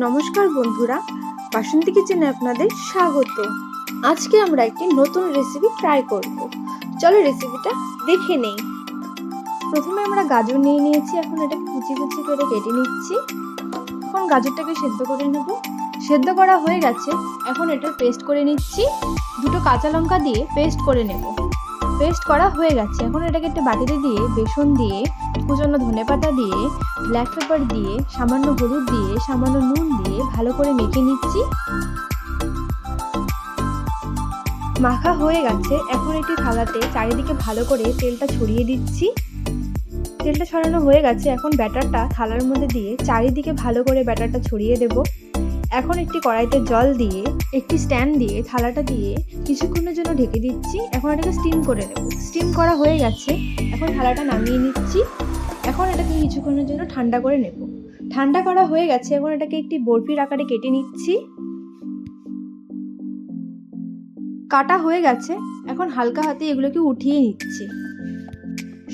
নমস্কার বন্ধুরা, বাসন্তী কিচেনে আপনাদের স্বাগত। আজকে আমরা একটি নতুন রেসিপি ট্রাই করব। চলো রেসিপিটা দেখে নেই। প্রথমে আমরা গাজর নিয়ে নিয়েছি, এখন এটাকে কুচি কুচি করে কেটে নিচ্ছি। এখন গাজরটাকে সেদ্ধ করে নেব। সেদ্ধ করা হয়ে গেছে, এখন এটার পেস্ট করে নিচ্ছি। দুটো কাঁচা লঙ্কা দিয়ে পেস্ট করে নেব। পেস্ট করা হয়ে গেছে, এখন এটাকে একটা বাটিতে দিয়ে বেসন দিয়ে, কুচানো ধনেপাতা দিয়ে, ব্ল্যাক পেপার দিয়ে, সামান্য হলুদ দিয়ে, সামান্য নুন দিয়ে ভালো করে মেখে নিচ্ছি। মাখা হয়ে গেছে, এখন একটি থালাতে চারিদিকে ভালো করে তেলটা ছড়িয়ে দিচ্ছি। তেলটা ছড়ানো হয়ে গেছে, এখন ব্যাটারটা থালার মধ্যে দিয়ে চারিদিকে ভালো করে ব্যাটারটা ছড়িয়ে দেব। এখন একটি কড়াইতে জল দিয়ে, একটি স্ট্যান্ড দিয়ে থালাটা দিয়ে কিছুক্ষণের জন্য ঢেকে দিচ্ছি। এখন এটাকে স্টিম করে নেব। স্টিম করা হয়ে গেছে, এখন থালাটা নামিয়ে নিচ্ছি। এখন এটাকে কিছুক্ষণের জন্য ঠান্ডা করে নেব। ঠান্ডা করা হয়ে গেছে, এখন এটাকে একটি বরফির আকারে কেটে নিচ্ছি। কাটা হয়ে গেছে, এখন হালকা হাতে এগুলোকে উঠিয়ে নিচ্ছি।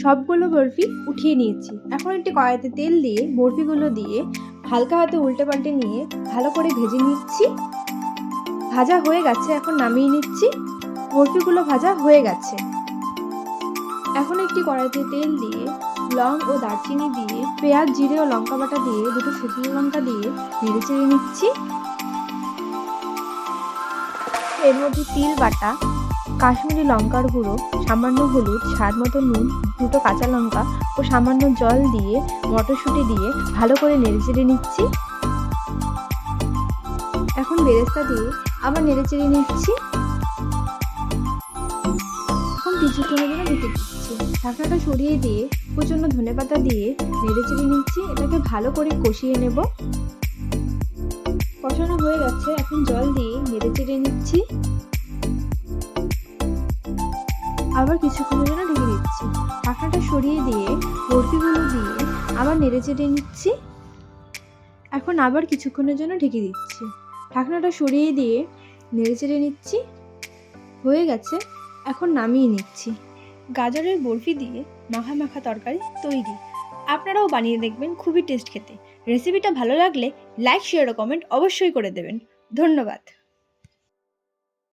সবগুলো বরফি উঠিয়ে নিয়েছি। এখন একটি কড়াইতে তেল দিয়ে বরফিগুলো দিয়ে হালকা হাতে উল্টে পাল্টে নিয়ে ভালো করে ভেজে নিচ্ছি। ভাজা হয়ে গেছে, এখন নামিয়ে নিচ্ছি। বরফিগুলো ভাজা হয়ে গেছে। এখন একটি কড়াইতে তেল দিয়ে লং ও দারচিনি দিয়ে, পেঁয়াজ, জিরে ও লঙ্কা বাটা দিয়ে, দুটো শুকনো লঙ্কা দিয়ে নেড়ে চেড়ে নিচ্ছি। এর মধ্যে তিল বাটা, কাশ্মীরি লঙ্কার গুঁড়ো, সামান্য হলুদ, স্বাদ মতো নুন, দুটো কাঁচা লঙ্কা ও সামান্য জল দিয়ে মটরশুঁটি দিয়ে ভালো করে নেড়ে চেড়ে নিচ্ছি। এখন বেরেস্তা দিয়ে আবার নেড়ে চেড়ে নিচ্ছি। এখন কিছুক্ষণের জন্য ঢেকে দিচ্ছি। ঢাকনাটা সরিয়ে দিয়ে প্রচণ্ড ধনেপাতা দিয়ে নেড়ে চেড়ে নিচ্ছি। এটাকে ভালো করে কষিয়ে নেব। কষানো হয়ে গেছে, এখন জল দিয়ে নেড়ে চেড়ে নিচ্ছি। আবার কিছুক্ষণের জন্য ঢেকে দিচ্ছি। ঢাকনাটা সরিয়ে দিয়ে বরফিগুলো দিয়ে আবার নেড়ে চেড়ে নিচ্ছি। এখন আবার কিছুক্ষণের জন্য ঢেকে দিচ্ছি। ঢাকনাটা সরিয়ে দিয়ে নেড়ে চেড়ে নিচ্ছি। হয়ে গেছে, এখন নামিয়ে নিচ্ছি। গাজরের বরফি দিয়ে মাখা মাখা তরকারি তৈরি। আপনারাও বানিয়ে দেখবেন, খুবই টেস্ট খেতে। রেসিপিটা ভালো লাগলে লাইক, শেয়ার ও কমেন্ট অবশ্যই করে দেবেন। ধন্যবাদ।